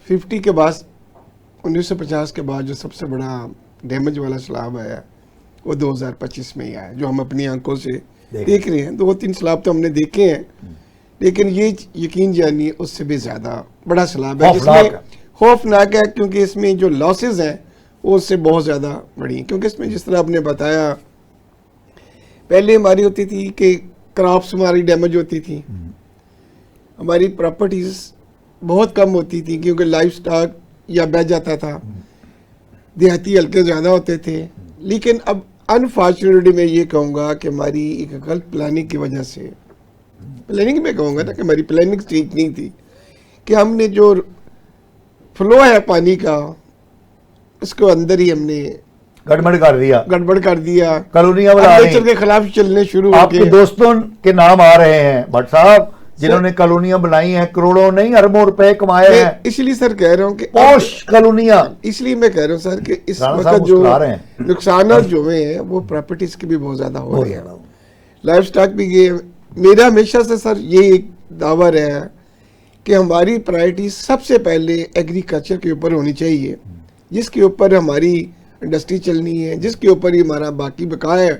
50 کے بعد 1950 کے بعد جو سب سے بڑا ڈیمیج والا سیلاب آیا وہ 2025 میں ہی آیا، جو ہم اپنی آنکھوں سے دیکھ رہے ہیں. 2-3 سیلاب تو ہم نے دیکھے ہیں، لیکن یہ یقین جانیے اس سے بھی زیادہ بڑا سیلاب ہے، جس میں خوفناک ہے، کیونکہ اس میں جو لاسز ہیں وہ اس سے بہت زیادہ بڑی ہیں. کیونکہ اس میں جس طرح آپ نے بتایا پہلے ہماری ہوتی تھی کہ کراپس ہماری ڈیمیج ہوتی تھی، ہماری پراپرٹیز بہت کم ہوتی تھی کیونکہ لائف سٹاک یا بہ جاتا تھا، دیہاتی حلقے زیادہ ہوتے تھے. لیکن اب انفارچونیٹلی میں یہ کہوں گا کہ ہماری ایک غلط پلاننگ کی وجہ سے، پلاننگ میں کہوں گا نا کہ ہماری پلاننگ ٹھیک نہیں تھی، کہ ہم نے جو فلو ہے پانی کا اس کو اندر ہی ہم نے گڑبڑ کر دیا، کالونیاں نیچر کے خلاف چلنے شروع ہو آپ کے دوستوں کے نام آ رہے ہیں بٹ صاحب جنہوں نے کالونیاں بنائی ہیں، کروڑوں نہیں اربوں روپے کمائے ہیں. اس لیے سر کہہ رہا ہوں کہ پوش کالونیاں، اس لیے میں کہہ رہا ہوں سر کہ اس وقت جو نقصانات جو ہوئے ہیں وہ پراپرٹیز کے بھی بہت زیادہ ہو رہے ہیں، لائف سٹاک بھی. یہ میرا ہمیشہ سے سر یہ ایک دعویٰ رہا ہے کہ ہماری پرائرٹی سب سے پہلے ایگریکلچر کے اوپر ہونی چاہیے، جس کے اوپر ہماری انڈسٹری چلنی ہے، جس کے اوپر ہی ہمارا باقی بقا ہے.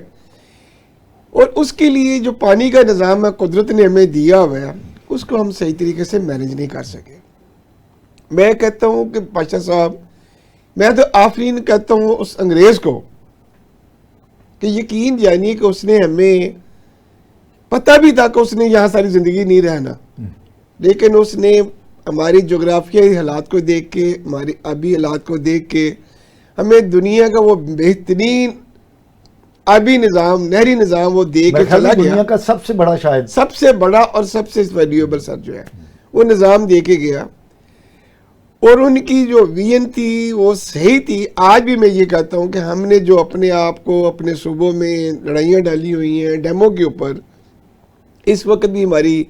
اور اس کے لیے جو پانی کا نظام ہے قدرت نے ہمیں دیا ہوا ہے، اس کو ہم صحیح طریقے سے مینیج نہیں کر سکے. میں کہتا ہوں کہ پاشا صاحب، میں تو آفرین کہتا ہوں اس انگریز کو کہ یقین جانیے کہ اس نے ہمیں پتہ بھی تھا کہ اس نے یہاں ساری زندگی نہیں رہنا، لیکن اس نے ہماری جغرافیائی حالات کو دیکھ کے، ہماری آبی حالات کو دیکھ کے ہمیں دنیا کا وہ بہترین آبی نظام، نہری نظام وہ دے کے چلا گیا. دنیا کا سب سے بڑا، شاید سب سے بڑا اور سب سے ویلیوبل سر جو ہے وہ نظام دے کے گیا. اور ان کی جو ویژن تھی وہ صحیح تھی. آج بھی میں یہ کہتا ہوں کہ ہم نے جو اپنے آپ کو اپنے صوبوں میں لڑائیاں ڈالی ہوئی ہیں ڈیموں کے اوپر، اس وقت بھی ہماری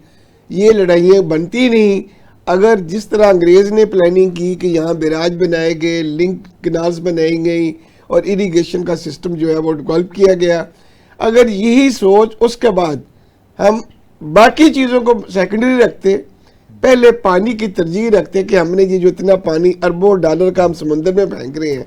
یہ لڑائیاں بنتی نہیں. اگر جس طرح انگریز نے پلاننگ کی کہ یہاں بیراج بنائے گئے، لنک کنالز بنائی گئی اور اریگیشن کا سسٹم جو ہے وہ ڈیولپ کیا گیا، اگر یہی سوچ اس کے بعد ہم باقی چیزوں کو سیکنڈری رکھتے، پہلے پانی کی ترجیح رکھتے کہ ہم نے یہ جو اتنا پانی اربوں ڈالر کا ہم سمندر میں پھینک رہے ہیں،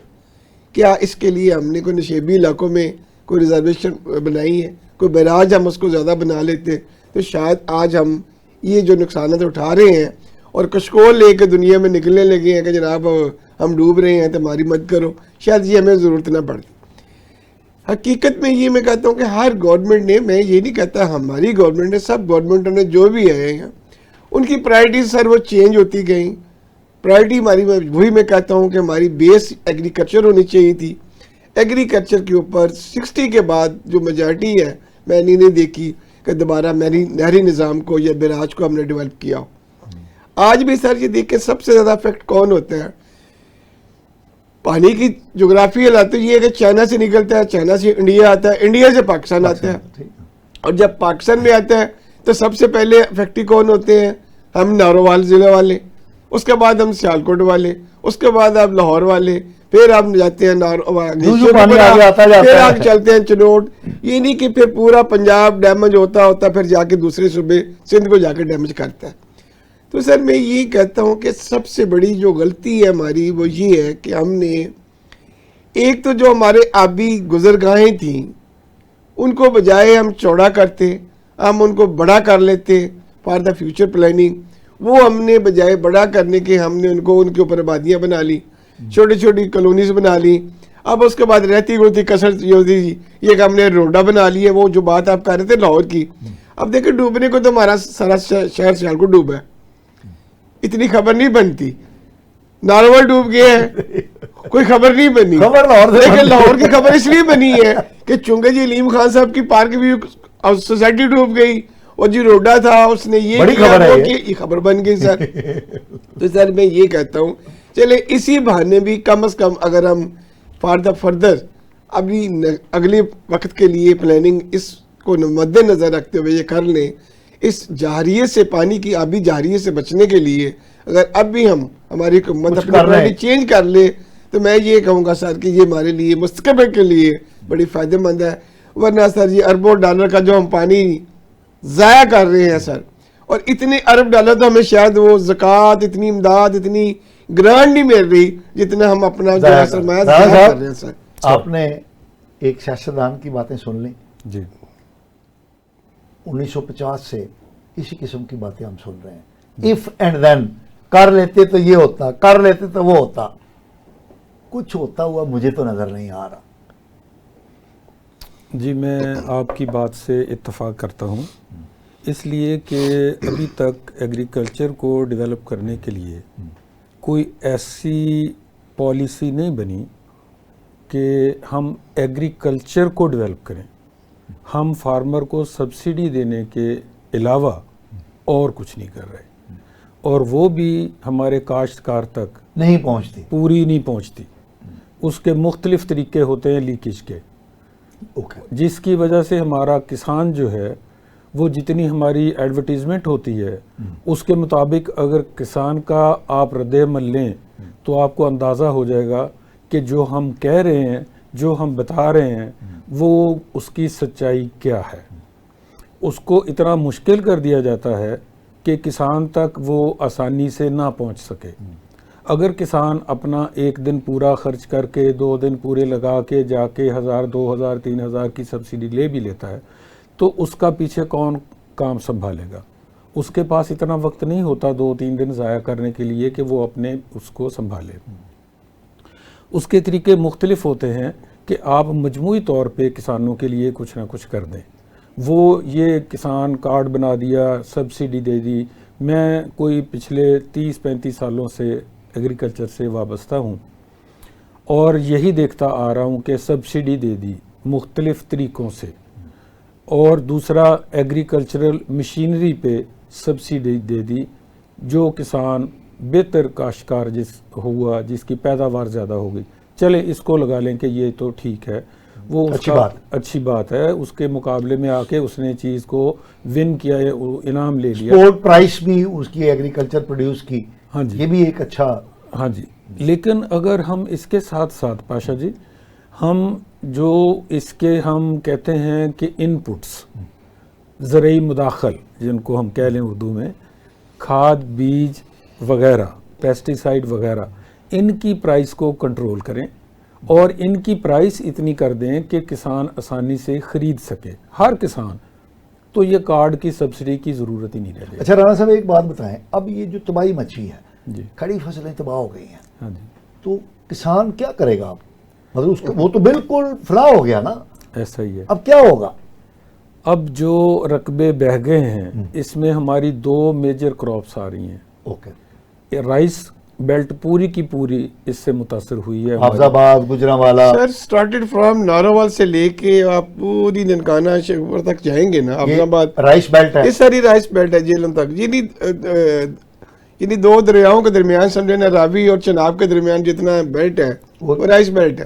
کیا اس کے لیے ہم نے کوئی نشیبی علاقوں میں کوئی ریزرویشن بنائی ہے، کوئی بیراج ہم اس کو زیادہ بنا لیتے، تو شاید آج ہم یہ جو نقصانات اٹھا رہے ہیں اور کشکول لے کے دنیا میں نکلنے لگے ہیں کہ جناب ہم ڈوب رہے ہیں تو ہماری مدد کرو، شاید یہ ہمیں ضرورت نہ پڑتی. حقیقت میں یہ میں کہتا ہوں کہ ہر گورنمنٹ نے، میں یہ نہیں کہتا ہماری گورنمنٹ نے، سب گورنمنٹوں نے جو بھی آئے ہیں ان کی پرائرٹیز سر وہ چینج ہوتی گئیں. پرائرٹی ہماری وہی میں کہتا ہوں کہ ہماری بیس ایگریکلچر ہونی چاہیے تھی. ایگریکلچر کے اوپر 60 کے بعد جو میجارٹی ہے میں نے نہیں دیکھی کہ دوبارہ نہری نظام کو یا بیراج کو ہم نے ڈیولپ کیا ہو. آج بھی سر یہ دیکھیں سب سے زیادہ افیکٹ کون ہوتا ہے؟ پانی کی جغرافی حالات یہ ہے کہ چائنا سے نکلتا ہے، چائنا سے انڈیا آتا ہے، انڈیا سے پاکستان آتا ہے، اور جب پاکستان میں آتا ہے تو سب سے پہلے افیکٹی کون ہوتے ہیں؟ ہم نارووال ضلع والے، اس کے بعد ہم سیالکوٹ والے، اس کے بعد آپ لاہور والے، پھر ہم جاتے ہیں پھر آگے چلتے ہیں چنوٹ. یہ نہیں کہ پھر پورا پنجاب ڈیمیج ہوتا پھر جا کے دوسرے صوبے سندھ کو جا کے ڈیمیج کرتا ہے. تو سر میں یہ کہتا ہوں کہ سب سے بڑی جو غلطی ہے ہماری وہ یہ ہے کہ ہم نے ایک تو جو ہمارے آبی گزرگاہیں تھیں ان کو بجائے ہم چوڑا کرتے، ہم ان کو بڑا کر لیتے فار دا فیوچر پلاننگ، وہ ہم نے بجائے بڑا کرنے کے ہم نے ان کے اوپر آبادیاں بنا لی، چھوٹی چھوٹی کالونیز بنا لی. اب اس کے بعد رہتی گڑتی کثرت یہ ہوتی تھی یہ کہ ہم نے روڈا بنا لی ہے. وہ جو بات آپ کہہ رہے تھے لاہور کی، اب دیکھیں ڈوبنے کو تو ہمارا سارا شہر سیالکوٹ ڈوبا ہے، اتنی خبر نہیں بنتی. ناروول ڈوب گیا ہے، کوئی خبر نہیں بنی، لیکن لاہور کی خبر اس لیے بنی ہے کہ چونکہ جی علیم خان صاحب کی پارک ویو سوسائٹی ڈوب گئی اور جی روڈا تھا اس نے یہ خبر بن گئی سر. تو سر میں یہ کہتا ہوں چلے اسی بہانے بھی کم از کم اگر ہم فار دا فردر ابھی اگلے وقت کے لیے پلاننگ اس کو مد نظر رکھتے ہوئے یہ کر لیں، اس جہریت سے، پانی کی آبی جہریت سے بچنے کے لیے اگر اب بھی ہماری حکومت اپنی چینج کر لے تو میں یہ کہوں گا سر کہ یہ ہمارے لیے مستقبل کے لیے بڑی فائدہ مند ہے. ورنہ سر یہ اربوں ڈالر کا جو ہم پانی ضائع کر رہے ہیں سر، اور اتنے ارب ڈالر تو ہمیں شاید وہ زکوٰۃ، اتنی امداد، اتنی گرانٹ نہیں مل رہی جتنا ہم اپنا جو ہے سرمایہ ضائع کر رہے ہیں سر. آپ نے ایک سیاستدان کی باتیں سن لیں جی 1950 سے اسی قسم کی باتیں ہم سن رہے ہیں. اف اینڈ دین کر لیتے تو یہ ہوتا, کر لیتے تو وہ ہوتا. کچھ ہوتا ہوا مجھے تو نظر نہیں آ رہا. جی میں آپ کی بات سے اتفاق کرتا ہوں, اس لیے کہ ابھی تک ایگریکلچر کو ڈیولپ کرنے کے لیے کوئی ایسی پالیسی نہیں بنی کہ ہم ایگریکلچر کو ڈیولپ کریں. ہم فارمر کو سبسڈی دینے کے علاوہ اور کچھ نہیں کر رہے, اور وہ بھی ہمارے کاشتکار تک نہیں پہنچتی, پوری نہیں پہنچتی. اس کے مختلف طریقے ہوتے ہیں لیکیج کے, جس کی وجہ سے ہمارا کسان جو ہے وہ جتنی ہماری ایڈورٹیزمنٹ ہوتی ہے اس کے مطابق اگر کسان کا آپ رد عمل لیں تو آپ کو اندازہ ہو جائے گا کہ جو ہم کہہ رہے ہیں, جو ہم بتا رہے ہیں, وہ اس کی سچائی کیا ہے. اس کو اتنا مشکل کر دیا جاتا ہے کہ کسان تک وہ آسانی سے نہ پہنچ سکے. اگر کسان اپنا ایک دن پورا خرچ کر کے 2 دن پورے لگا کے جا کے 1000 2000 3000 کی سبسڈی لے بھی لیتا ہے تو اس کا پیچھے کون کام سنبھالے گا؟ اس کے پاس اتنا وقت نہیں ہوتا 2-3 دن ضائع کرنے کے لیے کہ وہ اپنے اس کو سنبھالے. اس کے طریقے مختلف ہوتے ہیں کہ آپ مجموعی طور پہ کسانوں کے لیے کچھ نہ کچھ کر دیں. وہ یہ کسان کارڈ بنا دیا, سبسڈی دے دی. میں کوئی پچھلے 30-35 سالوں سے ایگریکلچر سے وابستہ ہوں اور یہی دیکھتا آ رہا ہوں کہ سبسڈی دے دی مختلف طریقوں سے, اور دوسرا ایگریکلچرل مشینری پہ سبسڈی دے دی. جو کسان بہتر کاشتکار ہوا, جس کی پیداوار زیادہ ہو گئی, چلے اس کو لگا لیں کہ یہ تو ٹھیک ہے, وہ اس کا اچھی بات ہے. اس کے مقابلے میں آ کے اس نے چیز کو ون کیا, انعام لے لیا. سپورٹ پرائس بھی اس کی ایگریکلچر پروڈیوس کی, ہاں جی, یہ بھی ایک اچھا. ہاں جی. لیکن اگر ہم اس کے ساتھ ساتھ پاشا جی, ہم جو اس کے ہم کہتے ہیں کہ ان پٹس, زرعی مداخل جن کو ہم کہہ لیں اردو میں, کھاد بیج وغیرہ, پیسٹیسائیڈ وغیرہ, ان کی پرائس کو کنٹرول کریں اور ان کی پرائس اتنی کر دیں کہ کسان آسانی سے خرید سکے, ہر کسان. تو یہ کارڈ کی سبسڈی کی ضرورت ہی نہیں رہ گئی. اچھا رانا صاحب ایک بات بتائیں, اب یہ جو تباہی مچی ہے, جی کھڑی فصلیں تباہ ہو گئی ہیں, ہاں جی, تو کسان کیا کرے گا اب؟ مطلب اس وہ تو بالکل فلاح ہو گیا نا, ایسا ہی ہے. اب کیا ہوگا؟ اب جو رقبے بہہ گئے ہیں اس میں ہماری 2 میجر کراپس آ رہی ہیں. اوکے, رائس بیلٹ پوری کی پوری اس سے متاثر ہوئی ہے. حافظ آباد, گجرانوالا, سر سٹارٹڈ فرام ناروال سے لے کے آپ پوری ننکانہ شیخوپور تک جائیں گے نا, حافظ آباد رائس بیلٹ ہے. یہ ساری رائس بیلٹ ہے جیلم تک. یعنی 2 دریاؤں کے درمیان سمجھے نا, راوی اور چناب کے درمیان جتنا بیلٹ ہے وہ رائس بیلٹ ہے.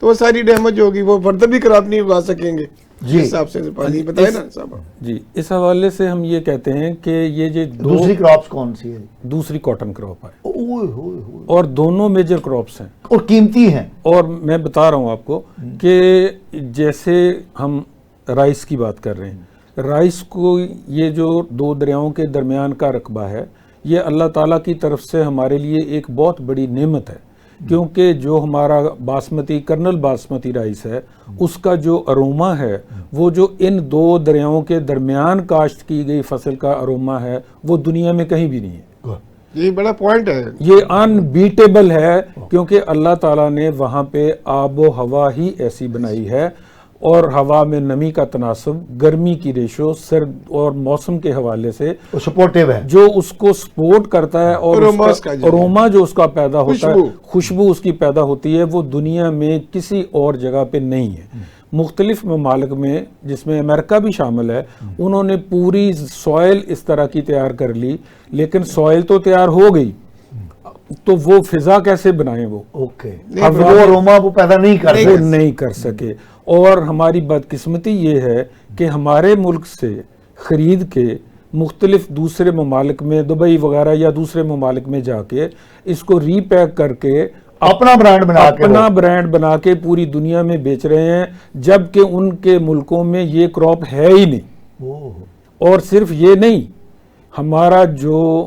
تو وہ ساری ڈیمیج ہوگی, وہ فردر بھی کراپ نہیں اگا سکیں گے. جی حساب سے پانی بتائے نا صاحب. جی, اس حوالے سے ہم یہ کہتے ہیں کہ یہ جو دوسری کراپس کون سی ہے؟ دوسری کاٹن کراپ ہے, اوئے ہوئے ہوئے, اور دونوں میجر کراپس ہیں اور قیمتی ہیں. اور میں بتا رہا ہوں آپ کو کہ جیسے ہم رائس کی بات کر رہے ہیں, رائس کو یہ جو 2 دریاؤں کے درمیان کا رقبہ ہے, یہ اللہ تعالیٰ کی طرف سے ہمارے لیے ایک بہت بڑی نعمت ہے. کیونکہ جو ہمارا باسمتی کرنل باسمتی رائس ہے, اس کا جو اروما ہے, وہ جو ان 2 دریاؤں کے درمیان کاشت کی گئی فصل کا اروما ہے, وہ دنیا میں کہیں بھی نہیں ہے. یہ بڑا پوائنٹ ہے, یہ ان بیٹیبل ہے, کیونکہ اللہ تعالیٰ نے وہاں پہ آب و ہوا ہی ایسی بنائی ہے, اور ہوا میں نمی کا تناسب, گرمی کی ریشو, سرد اور موسم کے حوالے سے سپورٹیو ہے, جو اس کو سپورٹ کرتا ہے, اور اروما جو اس کا پیدا ہوتا ہے, خوشبو اس کی پیدا ہوتی ہے, وہ دنیا میں کسی اور جگہ پہ نہیں ہے. مختلف ممالک میں, جس میں امریکہ بھی شامل ہے, انہوں نے پوری سوائل اس طرح کی تیار کر لی, لیکن سوائل تو تیار ہو گئی, تو وہ فضا کیسے بنائیں؟ وہ اوکے, وہ اروما وہ پیدا نہیں کر سکے. اور ہماری بدقسمتی یہ ہے کہ ہمارے ملک سے خرید کے مختلف دوسرے ممالک میں, دبئی وغیرہ یا دوسرے ممالک میں جا کے اس کو ری پیک کر کے اپنا برانڈ بنا کے پوری دنیا میں بیچ رہے ہیں, جبکہ ان کے ملکوں میں یہ کراپ ہے ہی نہیں. اور صرف یہ نہیں, ہمارا جو